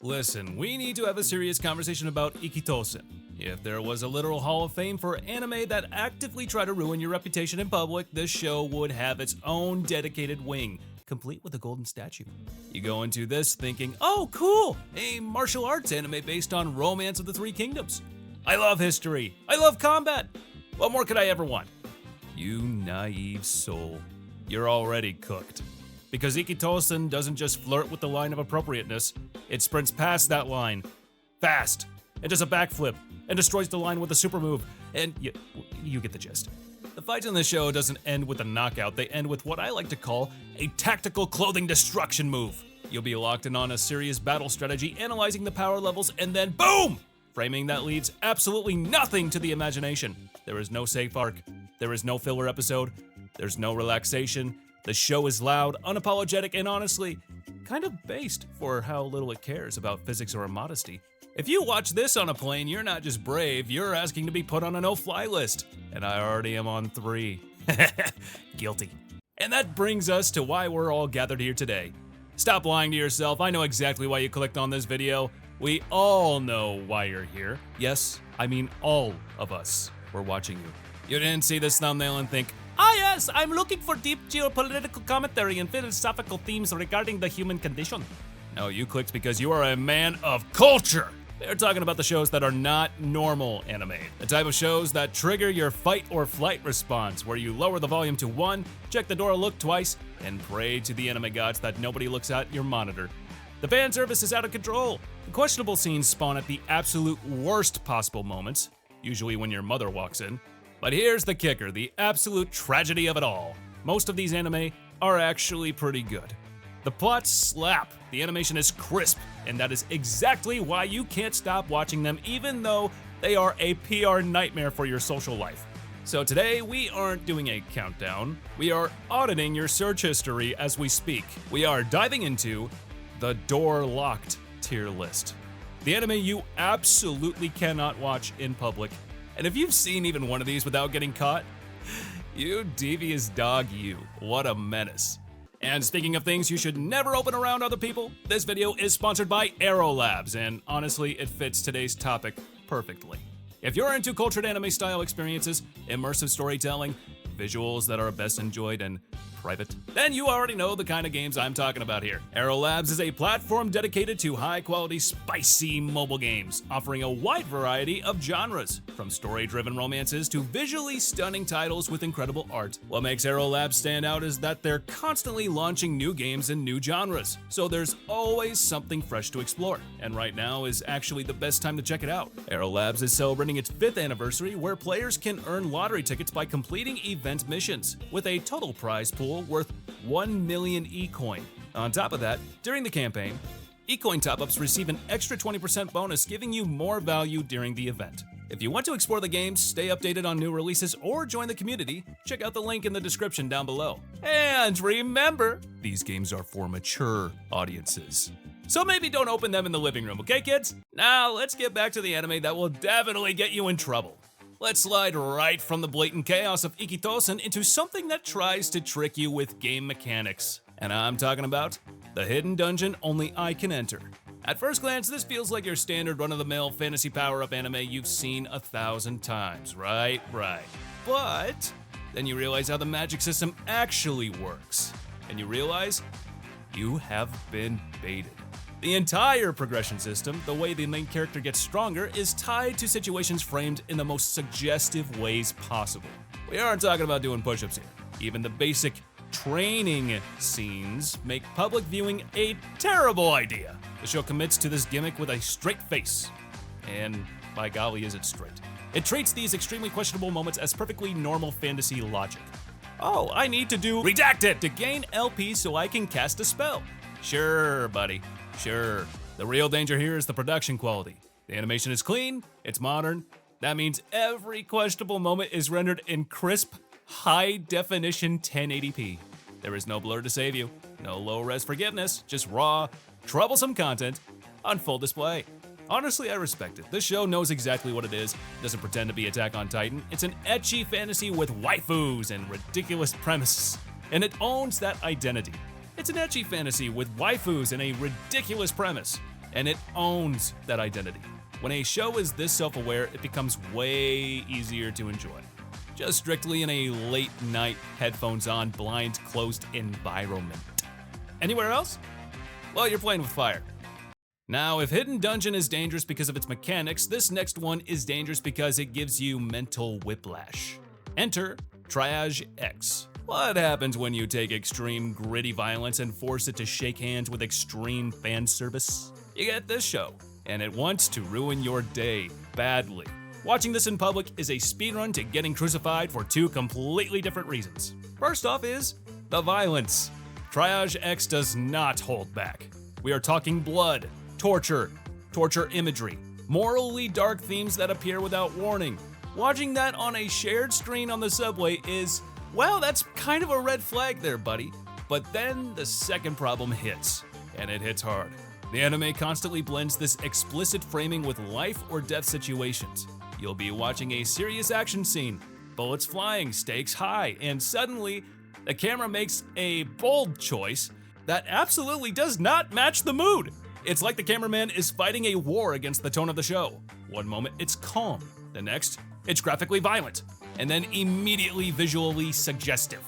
Listen, we need to have a serious conversation about Ikkitousen. If there was a literal hall of fame for anime that actively try to ruin your reputation in public, this show would have its own dedicated wing, complete with a golden statue. You go into this thinking, oh cool, a martial arts anime based on Romance of the Three Kingdoms. I love history, I love combat. What more could I ever want? You naive soul, you're already cooked. Because Ikkitousen doesn't just flirt with the line of appropriateness, it sprints past that line, fast, and does a backflip, and destroys the line with a super move, and you get the gist. The fights in this show doesn't end with a knockout, they end with what I like to call a tactical clothing destruction move. You'll be locked in on a serious battle strategy, analyzing the power levels, and then BOOM! Framing that leaves absolutely nothing to the imagination. There is no safe arc, there is no filler episode, there's no relaxation. The show is loud, unapologetic, and honestly, kind of based for how little it cares about physics or modesty. If you watch this on a plane, you're not just brave, you're asking to be put on a no-fly list. And I already am on 3. Guilty. And that brings us to why we're all gathered here today. Stop lying to yourself, I know exactly why you clicked on this video. We all know why you're here. Yes, I mean all of us were watching you. You didn't see this thumbnail and think, ah yes, I'm looking for deep geopolitical commentary and philosophical themes regarding the human condition. No, you clicked because you are a man of culture. They're talking about the shows that are not normal anime. The type of shows that trigger your fight or flight response, where you lower the volume to 1, check the door a look twice, and pray to the anime gods that nobody looks at your monitor. The fan service is out of control. The questionable scenes spawn at the absolute worst possible moments, usually when your mother walks in. But here's the kicker, the absolute tragedy of it all. Most of these anime are actually pretty good. The plots slap, the animation is crisp, and that is exactly why you can't stop watching them even though they are a PR nightmare for your social life. So today, we aren't doing a countdown, we are auditing your search history as we speak. We are diving into the Door Locked tier list. The anime you absolutely cannot watch in public. And if you've seen even one of these without getting caught, you devious dog you, what a menace. And speaking of things you should never open around other people, this video is sponsored by EROLABS, and honestly, it fits today's topic perfectly. If you're into cultured anime style experiences, immersive storytelling, visuals that are best enjoyed in private, then you already know the kind of games I'm talking about here. EROLABS is a platform dedicated to high-quality, spicy mobile games, offering a wide variety of genres, from story-driven romances to visually stunning titles with incredible art. What makes EROLABS stand out is that they're constantly launching new games and new genres, so there's always something fresh to explore. And right now is actually the best time to check it out. EROLABS is celebrating its 5th anniversary, where players can earn lottery tickets by completing event missions, with a total prize pool worth 1 million e-coin. On top of that, during the campaign, e-coin top-ups receive an extra 20% bonus, giving you more value during the event. If you want to explore the games, stay updated on new releases, or join the community, check out the link in the description down below. And remember, these games are for mature audiences. So maybe don't open them in the living room, okay kids? Now let's get back to the anime that will definitely get you in trouble. Let's slide right from the blatant chaos of Ikkitousen into something that tries to trick you with game mechanics. And I'm talking about the hidden dungeon only I can enter. At first glance, this feels like your standard run-of-the-mill fantasy power-up anime you've seen 1,000 times, right? But then you realize how the magic system actually works. And you realize you have been baited. The entire progression system, the way the main character gets stronger, is tied to situations framed in the most suggestive ways possible. We aren't talking about doing push-ups here. Even the basic training scenes make public viewing a terrible idea. The show commits to this gimmick with a straight face. And by golly, is it straight. It treats these extremely questionable moments as perfectly normal fantasy logic. Oh, I need to do redacted to gain LP so I can cast a spell. Sure, buddy. Sure. The real danger here is the production quality. The animation is clean, it's modern. That means every questionable moment is rendered in crisp, high-definition 1080p. There is no blur to save you, no low-res forgiveness, just raw, troublesome content on full display. Honestly, I respect it. This show knows exactly what it is. It doesn't pretend to be Attack on Titan. It's an ecchi fantasy with waifus and ridiculous premises, and it owns that identity. It's an ecchi fantasy with waifus and a ridiculous premise. and it owns that identity. When a show is this self-aware, it becomes way easier to enjoy. Just strictly in a late night, headphones on, blinds closed environment. Anywhere else? Well, you're playing with fire. Now, if Hidden Dungeon is dangerous because of its mechanics, this next one is dangerous because it gives you mental whiplash. Enter Triage X. What happens when you take extreme gritty violence and force it to shake hands with extreme fan service? You get this show, and it wants to ruin your day badly. Watching this in public is a speedrun to getting crucified for two completely different reasons. First off is the violence. Triage X does not hold back. We are talking blood, torture imagery, morally dark themes that appear without warning. Watching that on a shared screen on the subway is, well, that's kind of a red flag there, buddy. But then the second problem hits, and it hits hard. The anime constantly blends this explicit framing with life or death situations. You'll be watching a serious action scene, bullets flying, stakes high, and suddenly the camera makes a bold choice that absolutely does not match the mood. It's like the cameraman is fighting a war against the tone of the show. One moment it's calm, the next it's graphically violent, and then immediately visually suggestive.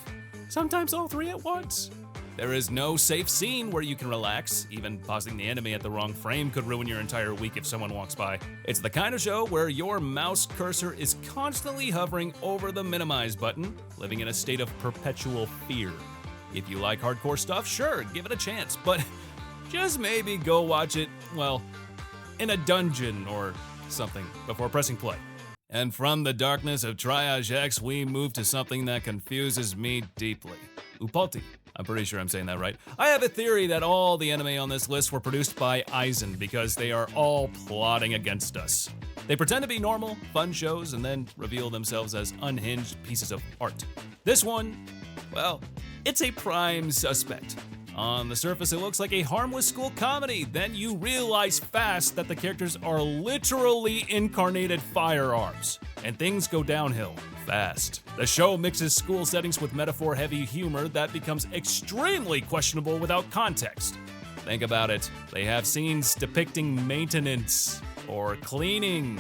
Sometimes all three at once. There is no safe scene where you can relax. Even pausing the anime at the wrong frame could ruin your entire week if someone walks by. It's the kind of show where your mouse cursor is constantly hovering over the minimize button, living in a state of perpetual fear. If you like hardcore stuff, sure, give it a chance, but just maybe go watch it, well, in a dungeon or something before pressing play. And from the darkness of Triage X, we move to something that confuses me deeply. Upotte. I'm pretty sure I'm saying that right. I have a theory that all the anime on this list were produced by Eisen because they are all plotting against us. They pretend to be normal, fun shows and then reveal themselves as unhinged pieces of art. This one, well, it's a prime suspect. On the surface, it looks like a harmless school comedy. Then you realize fast that the characters are literally incarnated firearms, and things go downhill fast. The show mixes school settings with metaphor-heavy humor that becomes extremely questionable without context. Think about it. They have scenes depicting maintenance or cleaning,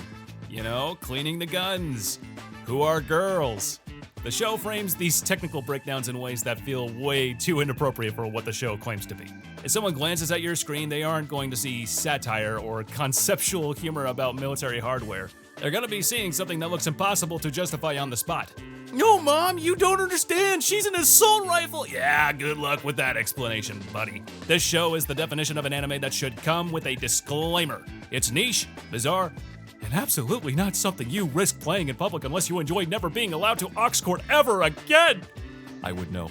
cleaning the guns. Who are girls? The show frames these technical breakdowns in ways that feel way too inappropriate for what the show claims to be. If someone glances at your screen, they aren't going to see satire or conceptual humor about military hardware. They're gonna be seeing something that looks impossible to justify on the spot. No, Mom, you don't understand. She's an assault rifle. Yeah, good luck with that explanation, buddy. This show is the definition of an anime that should come with a disclaimer. It's niche, bizarre, and absolutely not something you risk playing in public unless you enjoy never being allowed to aux court ever again. I would know.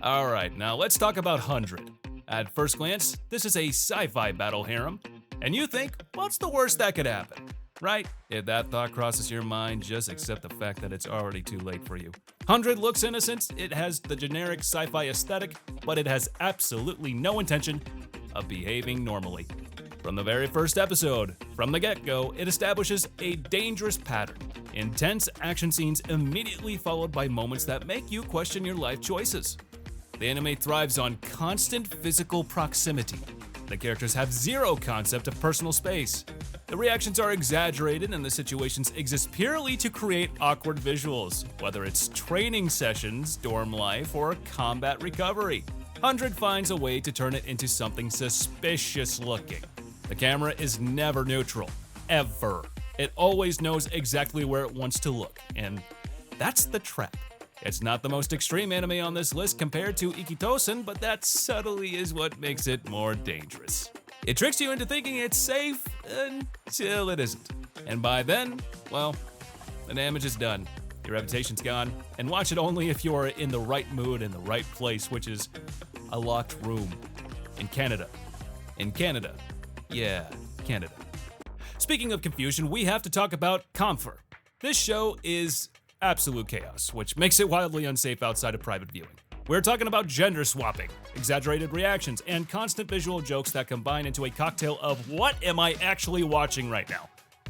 All right, now let's talk about 100. At first glance, this is a sci-fi battle harem, and you think, what's the worst that could happen? Right? If that thought crosses your mind, just accept the fact that it's already too late for you. 100 looks innocent, it has the generic sci-fi aesthetic, but it has absolutely no intention of behaving normally. From the very first episode, from the get-go, it establishes a dangerous pattern. Intense action scenes immediately followed by moments that make you question your life choices. The anime thrives on constant physical proximity. The characters have zero concept of personal space. The reactions are exaggerated and the situations exist purely to create awkward visuals, whether it's training sessions, dorm life, or combat recovery. 100 finds a way to turn it into something suspicious looking. The camera is never neutral, ever. It always knows exactly where it wants to look, and that's the trap. It's not the most extreme anime on this list compared to Ikkitousen, but that subtly is what makes it more dangerous. It tricks you into thinking it's safe until it isn't. And by then, well, the damage is done. Your reputation's gone, and watch it only if you're in the right mood and the right place, which is a locked room in Canada. In Canada. Yeah, Canada. Speaking of confusion, we have to talk about Kämpfer. This show is absolute chaos, which makes it wildly unsafe outside of private viewing. We're talking about gender swapping, exaggerated reactions, and constant visual jokes that combine into a cocktail of what am I actually watching right now?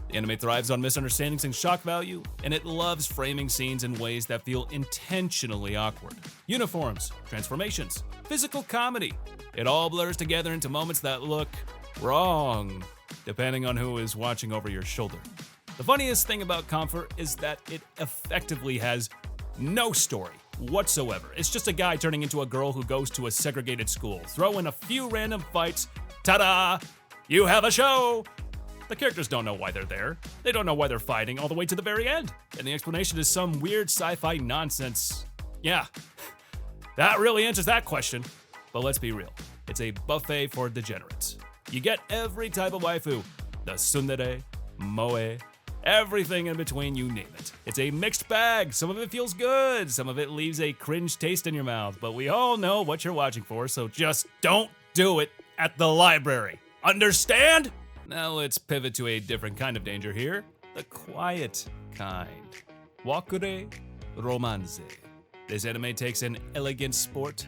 The anime thrives on misunderstandings and shock value, and it loves framing scenes in ways that feel intentionally awkward. Uniforms, transformations, physical comedy. It all blurs together into moments that look Wrong, depending on who is watching over your shoulder. The funniest thing about Kämpfer is that it effectively has no story whatsoever. It's just a guy turning into a girl who goes to a segregated school. Throw in a few random fights, ta-da! You have a show! The characters don't know why they're there. They don't know why they're fighting all the way to the very end. And the explanation is some weird sci-fi nonsense. Yeah, that really answers that question. But let's be real. It's a buffet for degenerates. You get every type of waifu. The tsundere, moe, everything in between, you name it. It's a mixed bag. Some of it feels good. Some of it leaves a cringe taste in your mouth. But we all know what you're watching for, so just don't do it at the library. Understand? Now let's pivot to a different kind of danger here. The quiet kind. Walkure, Romanze. This anime takes an elegant sport,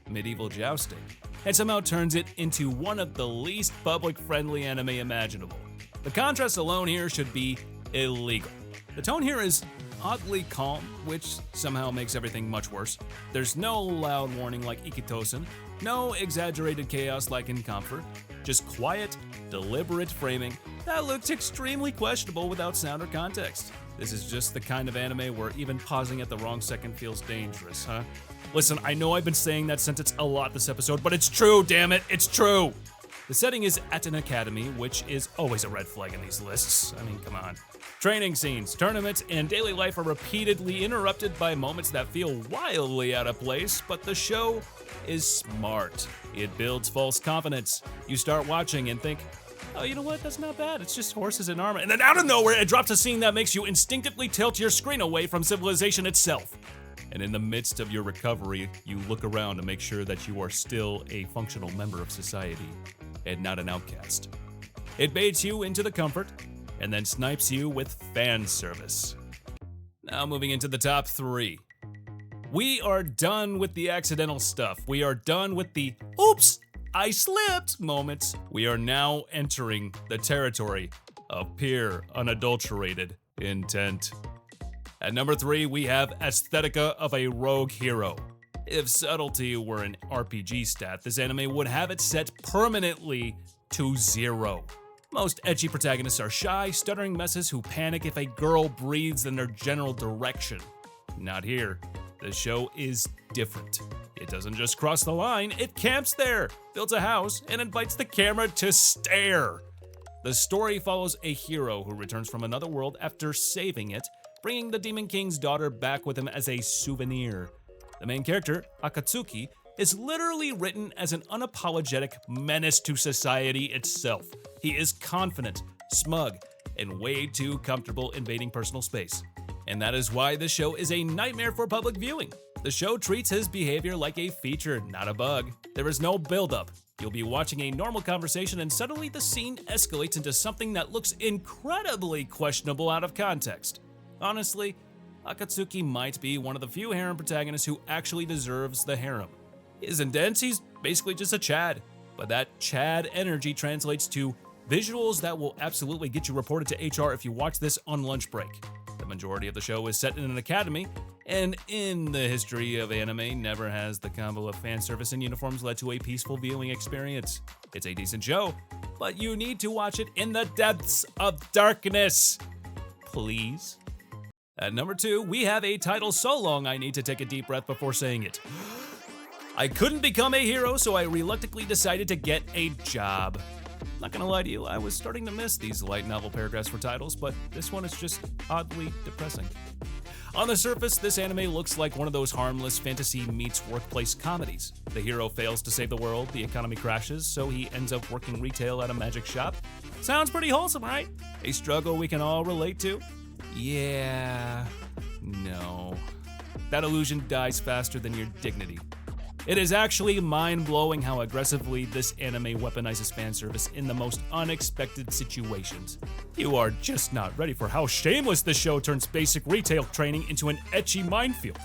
medieval jousting, and somehow turns it into one of the least public-friendly anime imaginable. The contrast alone here should be illegal. The tone here is oddly calm, which somehow makes everything much worse. There's no loud warning like Ikkitousen, no exaggerated chaos like in Kämpfer, just quiet, deliberate framing that looks extremely questionable without sound or context. This is just the kind of anime where even pausing at the wrong second feels dangerous, huh? Listen, I know I've been saying that sentence a lot this episode, but it's true, damn it, it's true! The setting is at an academy, which is always a red flag in these lists. I mean, come on. Training scenes, tournaments, and daily life are repeatedly interrupted by moments that feel wildly out of place, but the show is smart. It builds false confidence. You start watching and think, oh, you know what, that's not bad, it's just horses in armor. And then out of nowhere, it drops a scene that makes you instinctively tilt your screen away from civilization itself. And in the midst of your recovery, you look around to make sure that you are still a functional member of society and not an outcast. It baits you into the comfort and then snipes you with fan service. Now moving into the top 3. We are done with the accidental stuff. We are done with the oops, I slipped moments. We are now entering the territory of pure, unadulterated intent. At number 3, we have Aesthetica of a rogue hero. If subtlety were an RPG stat, this anime would have it set permanently to 0. Most ecchi protagonists are shy, stuttering messes who panic if a girl breathes in their general direction. Not here. The show is different. It doesn't just cross the line, it camps there, builds a house, and invites the camera to stare. The story follows a hero who returns from another world after saving it, bringing the Demon King's daughter back with him as a souvenir. The main character, Akatsuki, is literally written as an unapologetic menace to society itself. He is confident, smug, and way too comfortable invading personal space. And that is why the show is a nightmare for public viewing. The show treats his behavior like a feature, not a bug. There is no build-up. You'll be watching a normal conversation and suddenly the scene escalates into something that looks incredibly questionable out of context. Honestly, Akatsuki might be one of the few harem protagonists who actually deserves the harem. He isn't dense, he's basically just a Chad. But that Chad energy translates to visuals that will absolutely get you reported to HR if you watch this on lunch break. The majority of the show is set in an academy, and in the history of anime, never has the combo of fan service and uniforms led to a peaceful viewing experience. It's a decent show, but you need to watch it in the depths of darkness. Please. At number 2, we have a title so long I need to take a deep breath before saying it. I couldn't become a hero, so I reluctantly decided to get a job. Not gonna lie to you, I was starting to miss these light novel paragraphs for titles, but this one is just oddly depressing. On the surface, this anime looks like one of those harmless fantasy meets workplace comedies. The hero fails to save the world, the economy crashes, so he ends up working retail at a magic shop. Sounds pretty wholesome, right? A struggle we can all relate to? Yeah, no. That illusion dies faster than your dignity. It is actually mind-blowing how aggressively this anime weaponizes fan service in the most unexpected situations. You are just not ready for how shameless this show turns basic retail training into an ecchi minefield.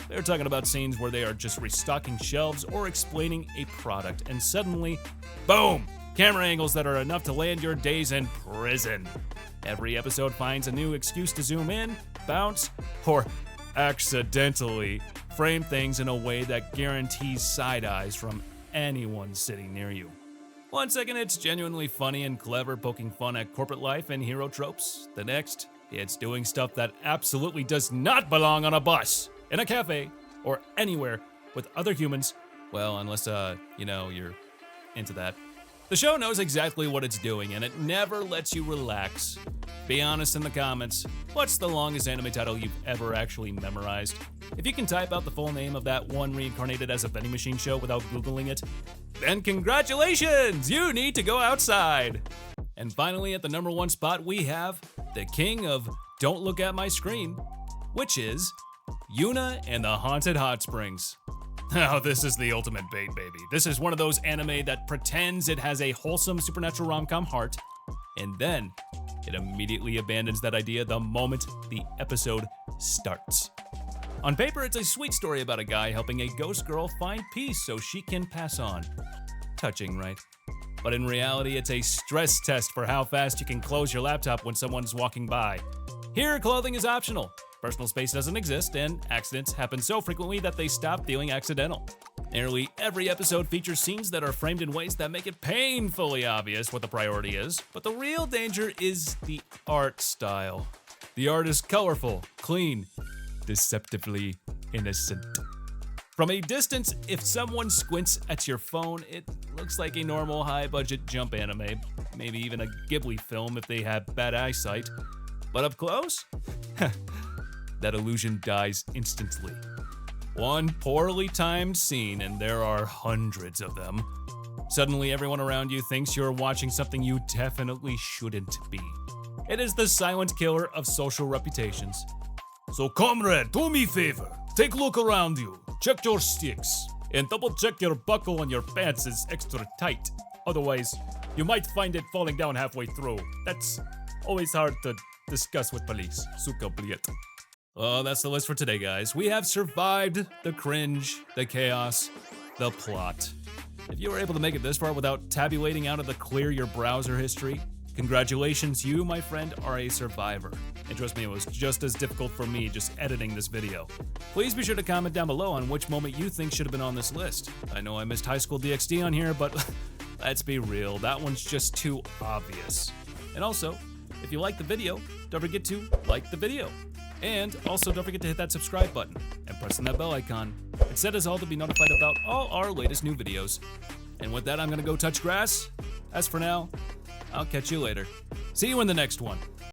They're talking about scenes where they are just restocking shelves or explaining a product, and suddenly, boom! Camera angles that are enough to land your days in prison. Every episode finds a new excuse to zoom in, bounce, or accidentally frame things in a way that guarantees side eyes from anyone sitting near you. One second it's genuinely funny and clever, poking fun at corporate life and hero tropes. The next, it's doing stuff that absolutely does not belong on a bus, in a cafe, or anywhere with other humans. Well, unless, you're into that. The show knows exactly what it's doing, and it never lets you relax. Be honest in the comments, what's the longest anime title you've ever actually memorized? If you can type out the full name of that one reincarnated as a vending machine show without Googling it, then congratulations! You need to go outside! And finally, at the number 1 spot, we have the king of Don't Look at My Screen, which is Yuuna and the Haunted Hot Springs. Now, this is the ultimate bait, baby. This is one of those anime that pretends it has a wholesome supernatural rom-com heart, and then it immediately abandons that idea the moment the episode starts. On paper, it's a sweet story about a guy helping a ghost girl find peace so she can pass on. Touching, right? But in reality, it's a stress test for how fast you can close your laptop when someone's walking by. Here, clothing is optional. Personal space doesn't exist, and accidents happen so frequently that they stop feeling accidental. Nearly every episode features scenes that are framed in ways that make it painfully obvious what the priority is, but the real danger is the art style. The art is colorful, clean, deceptively innocent. From a distance, if someone squints at your phone, it looks like a normal high-budget jump anime, maybe even a Ghibli film if they have bad eyesight. But up close? That illusion dies instantly. One poorly timed scene, and there are hundreds of them. Suddenly, everyone around you thinks you're watching something you definitely shouldn't be. It is the silent killer of social reputations. So comrade, do me a favor. Take a look around you. Check your sticks. And double check your buckle on your pants is extra tight. Otherwise, you might find it falling down halfway through. That's always hard to discuss with police. Suka bliet. Well, that's the list for today, guys. We have survived the cringe, the chaos, the plot. If you were able to make it this far without tabulating out of the clear your browser history, congratulations, you, my friend, are a survivor. And trust me, it was just as difficult for me just editing this video. Please be sure to comment down below on which moment you think should have been on this list. I know I missed High School DxD on here, but let's be real, that one's just too obvious. And also, if you like the video, don't forget to like the video. And also don't forget to hit that subscribe button and press on that bell icon. It set us all to be notified about all our latest new videos. And with that, I'm gonna go touch grass. As for now, I'll catch you later. See you in the next one.